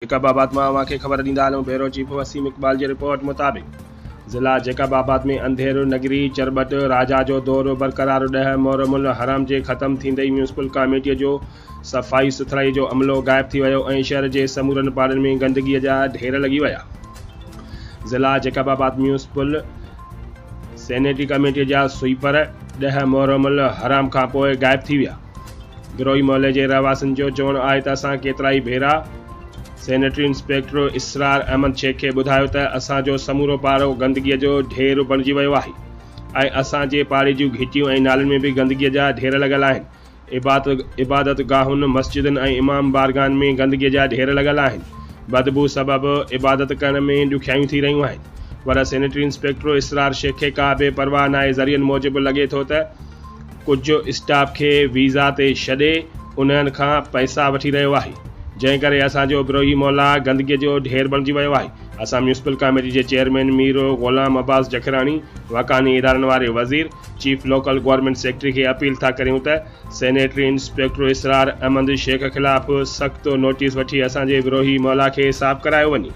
जैकबाबाद में अवां खे ख़बर ॾींदा हलूं। Bureau chief Waseem Iqbal ji report मुताबिक़ ज़िला जैकबाबाद में अंधेर नगरी चरबट राजा जो दौर बरक़रार। 10 मुहर्रम हराम जे ख़त्म थींदे म्यूनिसिपल कमेटी जो सफ़ाई सुथराई जो अमलो गायब थी वियो ऐं शहर जे समूरनि पाड़नि में गंदगीअ जा ढेर लॻी विया। ज़िला जैकबाबाद म्यूनिसिपल सैनिटरी कमेटी जा स्वीपर 10 मुहर्रम हराम खां पोइ गायब थी विया। गिरोही मोहल्ले जे रहवासियुनि जो चवणु आहे त असां केतिरा ई भेरा सैनिटरी इंस्पेक्टर इसरार अहमद शेख खे ॿुधायो त असांजो समूरो पाड़ो गंदगीअ जो ढेर बणिजी वियो आहे ऐं असांजे पाड़े जूं घिटियूं ऐं नालनि में बि गंदगीअ जा ढेर लॻल आहिनि। इबादत गाहुनि मस्जिदनि ऐं इमाम बारगाहनि में गंदगीअ जा ढेर लॻल आहिनि। बदबू सबबि इबादत करण में ॾुखियायूं थी रहियूं आहिनि। पर सैनिटरी इंस्पेक्टर इसरार शेख खे का बि परवाह नाहे। ज़रियनि मूजिबि लॻे थो त कुझु स्टाफ खे वीज़ा ते छॾे उन्हनि खां पैसा वठी रहियो आहे, जंहिं करे असांजो बिरोही मोहल्ला गंदगीअ जो ढेर बणिजी वियो आहे। असां म्यूनिसिपल कमेटी जे चेयरमैन मीर ग़ुलाम अब्बास जखराणी, वकानी इदारनि वारे वज़ीर, चीफ लोकल गवर्नमेंट सेक्रेटरी खे अपील था करियूं त सैनिटरी इंस्पेक्टर इसरार अहमद शेख ख़िलाफ़ सख़्त नोटिस वठी असांजे बिरोही मोहल्ला खे साफ़ करायो वञे।